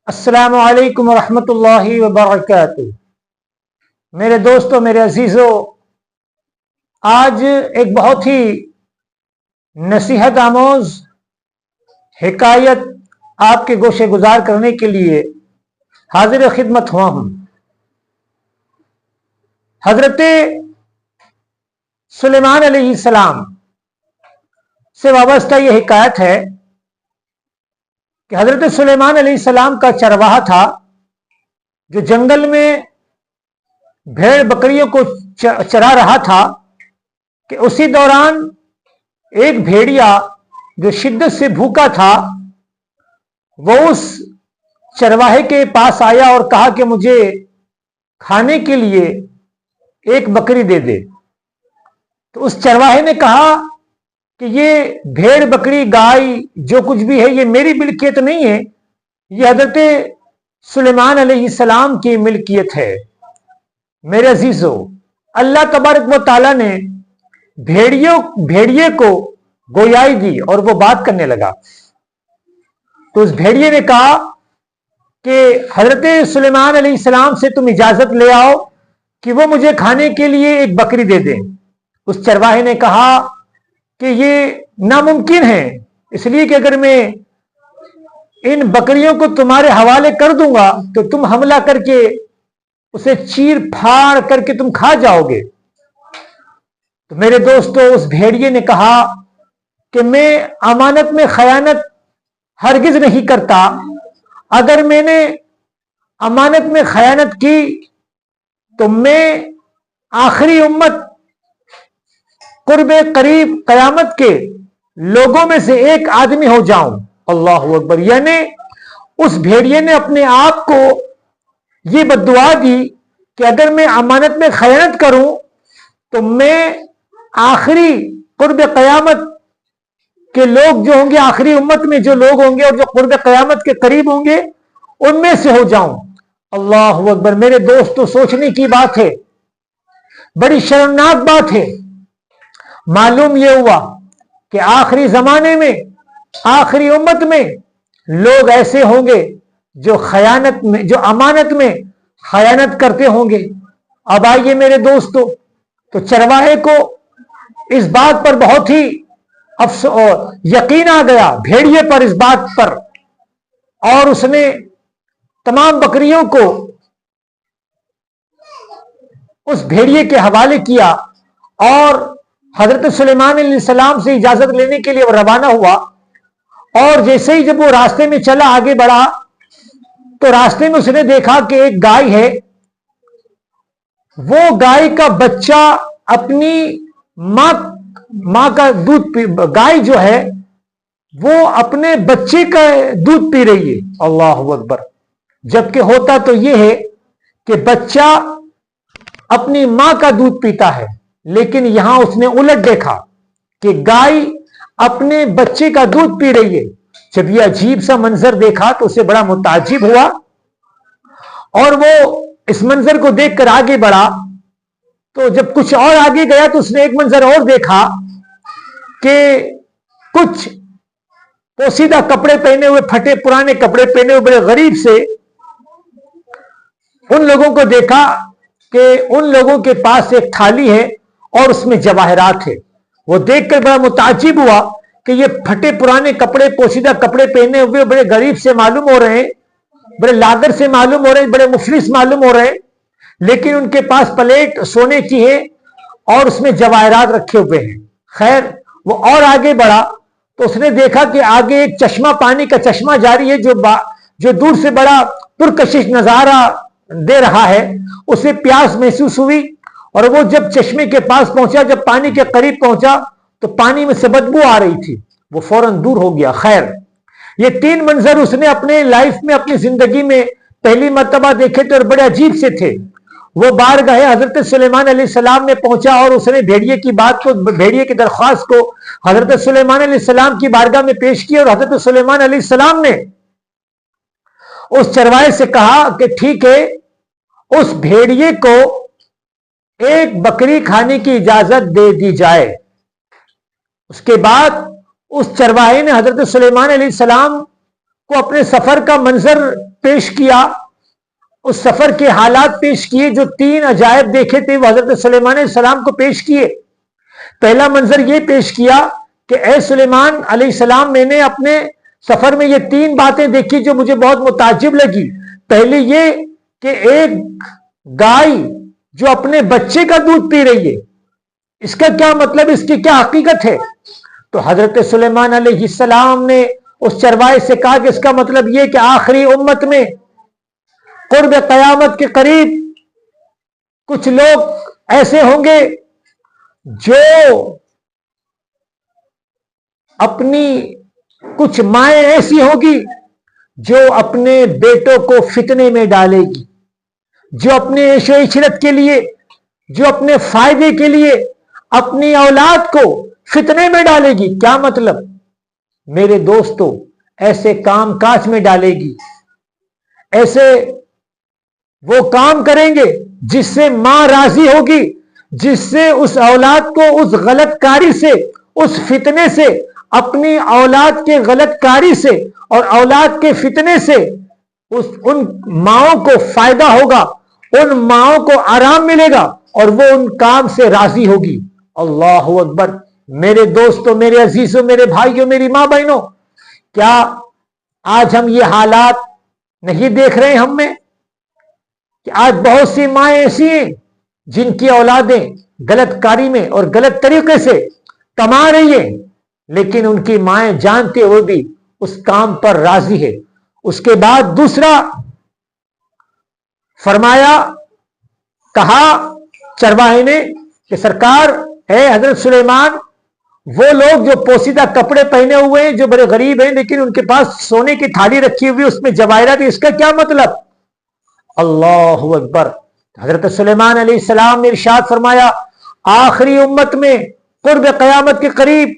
السلام علیکم ورحمۃ اللہ وبرکاتہ۔ میرے دوستوں، میرے عزیزوں، آج ایک بہت ہی نصیحت آموز حکایت آپ کے گوشے گزار کرنے کے لیے حاضر خدمت ہوا ہوں۔ حضرت سلیمان علیہ السلام سے وابستہ یہ حکایت ہے کہ حضرت سلیمان علیہ السلام کا چرواہا تھا جو جنگل میں بھیڑ بکریوں کو چرا رہا تھا کہ اسی دوران ایک بھیڑیا جو شدت سے بھوکا تھا وہ اس چرواہے کے پاس آیا اور کہا کہ مجھے کھانے کے لیے ایک بکری دے دے۔ تو اس چرواہے نے کہا کہ یہ بھیڑ بکری گائے جو کچھ بھی ہے یہ میری ملکیت نہیں ہے، یہ حضرت سلیمان علیہ السلام کی ملکیت ہے۔ میرے عزیزو، اللہ تبارک و تعالیٰ نے بھیڑیے کو گویائی دی اور وہ بات کرنے لگا۔ تو اس بھیڑیے نے کہا کہ حضرت سلیمان علیہ السلام سے تم اجازت لے آؤ کہ وہ مجھے کھانے کے لیے ایک بکری دے دیں۔ اس چرواہے نے کہا کہ یہ ناممکن ہے، اس لیے کہ اگر میں ان بکریوں کو تمہارے حوالے کر دوں گا تو تم حملہ کر کے اسے چیر پھاڑ کر کے تم کھا جاؤ گے۔ تو میرے دوستو، اس بھیڑیے نے کہا کہ میں امانت میں خیانت ہرگز نہیں کرتا، اگر میں نے امانت میں خیانت کی تو میں آخری امت قرب قریب قیامت کے لوگوں میں سے ایک آدمی ہو جاؤں۔ اللہ اکبر! یعنی اس بھیڑیے نے اپنے آپ کو یہ بددعا دی کہ اگر میں امانت میں خیانت کروں تو میں آخری قرب قیامت کے لوگ جو ہوں گے، آخری امت میں جو لوگ ہوں گے اور جو قرب قیامت کے قریب ہوں گے ان میں سے ہو جاؤں۔ اللہ اکبر! میرے دوستو، سوچنے کی بات ہے، بڑی شرمناک بات ہے۔ معلوم یہ ہوا کہ آخری زمانے میں، آخری امت میں لوگ ایسے ہوں گے جو امانت میں خیانت کرتے ہوں گے۔ اب آئیے میرے دوستو، تو چرواہے کو اس بات پر بہت ہی یقین آ گیا، بھیڑیے پر، اس بات پر، اور اس نے تمام بکریوں کو اس بھیڑیے کے حوالے کیا اور حضرت سلیمان علیہ السلام سے اجازت لینے کے لیے وہ روانہ ہوا۔ اور جیسے ہی جب وہ راستے میں چلا، آگے بڑھا، تو راستے میں اس نے دیکھا کہ ایک گائے ہے، وہ گائے کا بچہ اپنی ماں کا دودھ گائے جو ہے وہ اپنے بچے کا دودھ پی رہی ہے۔ اللہ اکبر! جبکہ ہوتا تو یہ ہے کہ بچہ اپنی ماں کا دودھ پیتا ہے، لیکن یہاں اس نے الٹ دیکھا کہ گائے اپنے بچے کا دودھ پی رہی ہے۔ جب یہ عجیب سا منظر دیکھا تو اسے بڑا متعجب ہوا اور وہ اس منظر کو دیکھ کر آگے بڑھا۔ تو جب کچھ اور آگے گیا تو اس نے ایک منظر اور دیکھا کہ کچھ پوسیدہ کپڑے پہنے ہوئے، پھٹے پرانے کپڑے پہنے ہوئے بڑے غریب سے ان لوگوں کو دیکھا کہ ان لوگوں کے پاس ایک تھالی ہے اور اس میں جواہرات ہے۔ وہ دیکھ کر بڑا متعجب ہوا کہ یہ پھٹے پرانے کپڑے، پوشیدہ کپڑے پہنے ہوئے بڑے غریب سے معلوم ہو رہے ہیں، بڑے لاغر سے معلوم ہو رہے ہیں، بڑے مفلس معلوم ہو رہے ہیں، لیکن ان کے پاس پلیٹ سونے کی ہے اور اس میں جواہرات رکھے ہوئے ہیں۔ خیر، وہ اور آگے بڑھا تو اس نے دیکھا کہ آگے ایک چشمہ، پانی کا چشمہ جاری ہے جو دور سے بڑا پرکشش نظارہ دے رہا ہے۔ اسے پیاس محسوس ہوئی اور وہ جب چشمے کے پاس پہنچا، جب پانی کے قریب پہنچا تو پانی میں سے بدبو آ رہی تھی، وہ فوراً دور ہو گیا۔ خیر، یہ تین منظر اس نے اپنے لائف میں، اپنی زندگی میں پہلی مرتبہ دیکھے تھے اور بڑے عجیب سے تھے۔ وہ بارگاہ حضرت سلیمان علیہ السلام میں پہنچا اور اس نے بھیڑیے کی بات کو، بھیڑیے کی درخواست کو حضرت سلیمان علیہ السلام کی بارگاہ میں پیش کی، اور حضرت سلیمان علیہ السلام نے اس چرواہے سے کہا کہ ٹھیک ہے، اس بھیڑیے کو ایک بکری کھانے کی اجازت دے دی جائے۔ اس کے بعد اس چرواہے نے حضرت سلیمان علیہ السلام کو اپنے سفر کا منظر پیش کیا, اس سفر کے حالات پیش کیے, جو 3 عجائب دیکھے تھے وہ حضرت سلیمان علیہ السلام کو پیش کیے. پہلا منظر یہ پیش کیا کہ اے سلیمان علیہ السلام, میں نے اپنے سفر میں یہ 3 باتیں دیکھی جو مجھے بہت متعجب لگی. پہلے یہ کہ ایک گائے جو اپنے بچے کا دودھ پی رہی ہے, اس کا کیا مطلب, اس کی کیا حقیقت ہے؟ تو حضرت سلیمان علیہ السلام نے اس چرواہے سے کہا کہ اس کا مطلب یہ کہ آخری امت میں قرب قیامت کے قریب کچھ لوگ ایسے ہوں گے جو اپنی, کچھ مائیں ایسی ہوگی جو اپنے بیٹوں کو فتنے میں ڈالے گی, جو اپنے عیش و عشرت کے لیے, جو اپنے فائدے کے لیے اپنی اولاد کو فتنے میں ڈالے گی. کیا مطلب؟ میرے دوستو, ایسے کام کاج میں ڈالے گی, ایسے وہ کام کریں گے جس سے ماں راضی ہوگی, جس سے اس اولاد کو اس غلط کاری سے, اس فتنے سے, اپنی اولاد کے غلط کاری سے اور اولاد کے فتنے سے ان ماؤں کو فائدہ ہوگا, ان ماؤں کو آرام ملے گا اور وہ ان کام سے راضی ہوگی. اللہ اکبر. میرے دوستوں, میرے عزیزوں, میرے بھائیوں, میری ماں بہنوں, کیا آج ہم یہ حالات نہیں دیکھ رہے ہیں ہم میں کہ آج بہت سی مائیں ایسی ہیں جن کی اولادیں غلط کاری میں اور غلط طریقے سے کما رہی ہیں, لیکن ان کی مائیں جانتے ہوئے بھی اس کام پر راضی ہے. اس کے بعد دوسرا فرمایا, کہا چرواہے نے کہ سرکار, اے حضرت سلیمان, وہ لوگ جو پوسیدہ کپڑے پہنے ہوئے ہیں, جو بڑے غریب ہیں, لیکن ان کے پاس سونے کی تھالی رکھی ہوئی, اس میں جواہرات, اس کا کیا مطلب؟ اللہ اکبر. حضرت سلیمان علیہ السلام نے ارشاد فرمایا, آخری امت میں قرب قیامت کے قریب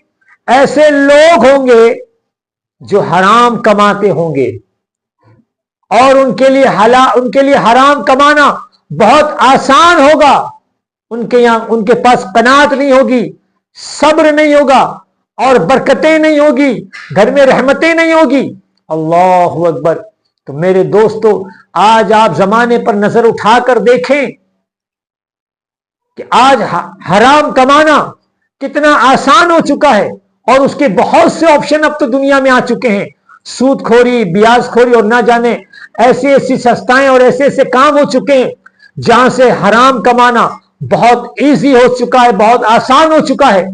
ایسے لوگ ہوں گے جو حرام کماتے ہوں گے, اور ان کے لیے حرام کمانا بہت آسان ہوگا. ان کے پاس قناعت نہیں ہوگی, صبر نہیں ہوگا, اور برکتیں نہیں ہوگی, گھر میں رحمتیں نہیں ہوگی. اللہ اکبر. تو میرے دوستو, آج آپ زمانے پر نظر اٹھا کر دیکھیں کہ آج حرام کمانا کتنا آسان ہو چکا ہے, اور اس کے بہت سے آپشن اب تو دنیا میں آ چکے ہیں. سود کھوری, بیاج خوری, اور نہ جانے ایسی سستائیں اور ایسے کام ہو چکے ہیں جہاں سے حرام کمانا بہت ایزی ہو چکا ہے, بہت آسان ہو چکا ہے.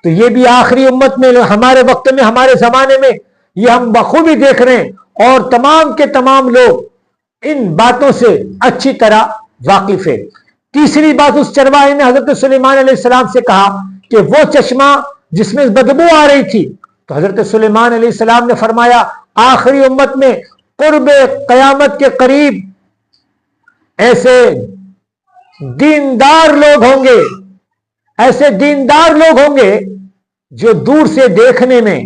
تو یہ بھی آخری امت میں, ہمارے وقت میں, ہمارے زمانے میں یہ ہم بخوبی دیکھ رہے ہیں, اور تمام کے تمام لوگ ان باتوں سے اچھی طرح واقف ہے. تیسری بات اس چرواہے نے حضرت سلیمان علیہ السلام سے کہا کہ وہ چشمہ جس میں بدبو آ رہی تھی, تو حضرت سلیمان علیہ السلام نے فرمایا, آخری امت میں قرب قیامت کے قریب ایسے دیندار لوگ ہوں گے, ایسے دیندار لوگ ہوں گے جو دور سے دیکھنے میں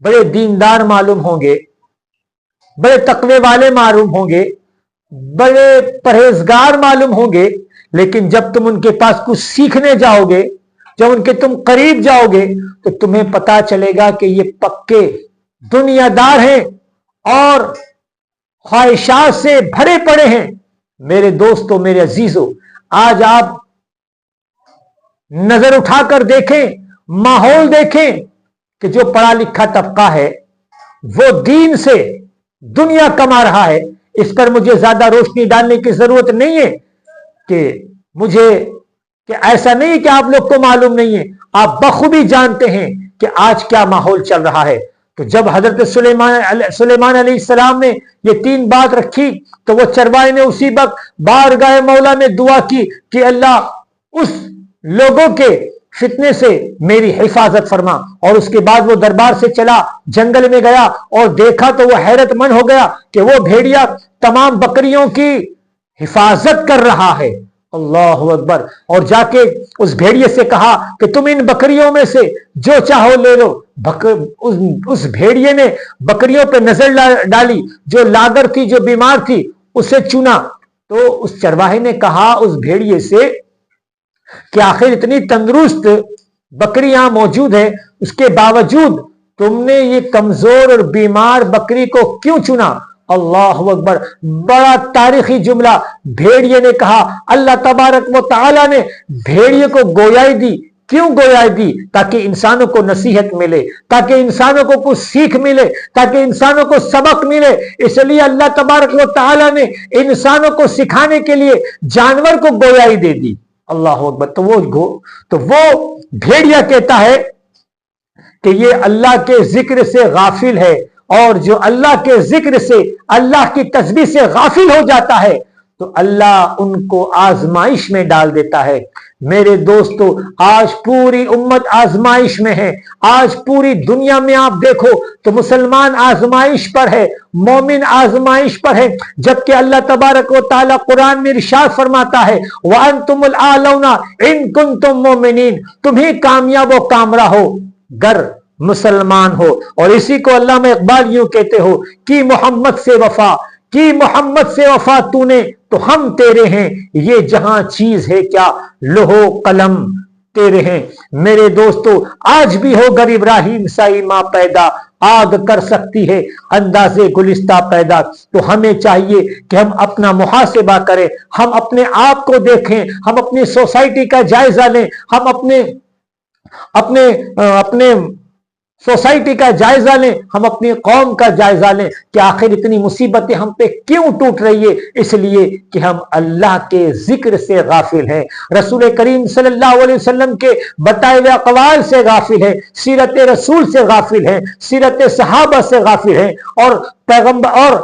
بڑے دیندار معلوم ہوں گے, بڑے تقوی والے معلوم ہوں گے, بڑے پرہیزگار معلوم ہوں گے, لیکن جب تم ان کے پاس کچھ سیکھنے جاؤ گے, جب ان کے تم قریب جاؤ گے, تو تمہیں پتا چلے گا کہ یہ پکے دنیا دار ہیں اور خواہشات سے بھرے پڑے ہیں. میرے دوستوں, میرے عزیزوں, آج آپ نظر اٹھا کر دیکھیں, ماحول دیکھیں کہ جو پڑھا لکھا طبقہ ہے وہ دین سے دنیا کما رہا ہے. اس پر مجھے زیادہ روشنی ڈالنے کی ضرورت نہیں ہے کہ ایسا نہیں کہ آپ لوگ کو معلوم نہیں ہے, آپ بخوبی جانتے ہیں کہ آج کیا ماحول چل رہا ہے. تو جب حضرت سلیمان علیہ السلام نے یہ 3 بات رکھی, تو وہ چرواہے نے اسی وقت بارگاہ مولا میں دعا کی کہ اللہ اس لوگوں کے فتنے سے میری حفاظت فرما. اور اس کے بعد وہ دربار سے چلا, جنگل میں گیا, اور دیکھا تو وہ حیرت مند ہو گیا کہ وہ بھیڑیا تمام بکریوں کی حفاظت کر رہا ہے. اللہ اکبر. اور جا کے اس بھیڑیے سے کہا کہ تم ان بکریوں میں سے جو چاہو لے لو. اس بھیڑیے نے بکریوں پہ نظر ڈالی, جو لاغر تھی, جو بیمار تھی, اسے چنا. تو اس چرواہے نے کہا اس بھیڑیے سے کہ آخر اتنی تندرست بکریاں موجود ہے, اس کے باوجود تم نے یہ کمزور اور بیمار بکری کو کیوں چنا؟ اللہ اکبر، بڑا تاریخی جملہ بھیڑیے نے کہا۔ اللہ تبارک و تعالی نے بھیڑیے کو گویائی دی۔ کیوں گویائی دی؟ تاکہ انسانوں کو نصیحت ملے، تاکہ انسانوں کو کچھ سیکھ ملے، تاکہ انسانوں کو سبق ملے۔ اس لیے اللہ تبارک و تعالی نے انسانوں کو سکھانے کے لیے جانور کو گویائی دے دی۔ اللہ اکبر۔ تو وہ بھیڑیا کہتا ہے کہ یہ اللہ کے ذکر سے غافل ہے، اور جو اللہ کے ذکر سے، اللہ کی تسبیح سے غافل ہو جاتا ہے تو اللہ ان کو آزمائش میں ڈال دیتا ہے۔ میرے دوستو، آج پوری امت آزمائش میں ہے۔ آج پوری دنیا میں آپ دیکھو تو مسلمان آزمائش پر ہے، مومن آزمائش پر ہے، جبکہ اللہ تبارک و تعالی قرآن میں ارشاد فرماتا ہے وَأَنْتُمُ الْأَعْلَوْنَ إِن كُنتُم مُؤْمِنِينَ، تمہیں کامیاب و کامرہ ہو گر مسلمان ہو۔ اور اسی کو علامہ اقبال یوں کہتے ہو کہ محمد سے وفا، کی محمد سے وفا تو نے تو ہم تیرے ہیں، یہ جہاں چیز ہے کیا لوح و قلم تیرے ہیں۔ میرے دوستو، آج بھی ہو گر ابراہیم سائی ماں پیدا، آگ کر سکتی ہے انداز گلستہ پیدا۔ تو ہمیں چاہیے کہ ہم اپنا محاسبہ کریں، ہم اپنے آپ کو دیکھیں، ہم اپنی سوسائٹی کا جائزہ لیں، ہم اپنے سوسائٹی کا جائزہ لیں، ہم اپنی قوم کا جائزہ لیں کہ آخر اتنی مصیبتیں ہم پہ کیوں ٹوٹ رہی ہے؟ اس لیے کہ ہم اللہ کے ذکر سے غافل ہیں، رسول کریم صلی اللہ علیہ وسلم کے بتائے ہوئے اقوال سے غافل ہیں، سیرت رسول سے غافل ہیں، سیرت صحابہ سے غافل ہیں، اور پیغمبر اور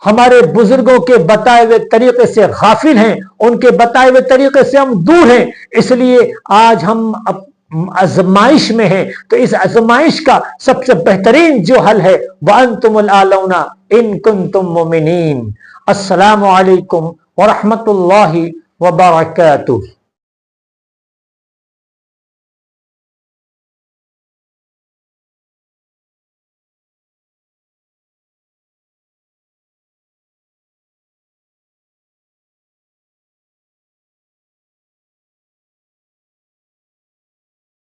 ہمارے بزرگوں کے بتائے ہوئے طریقے سے غافل ہیں، ان کے بتائے ہوئے طریقے سے ہم دور ہیں۔ اس لیے آج ہم آزمائش میں ہیں، تو اس آزمائش کا سب سے بہترین جو حل ہے وَأَنْتُمُ الْأَعْلَوْنَ إِن كُنتُم مُؤْمِنِينَ۔ السلام علیکم ورحمۃ اللہ وبرکاتہ۔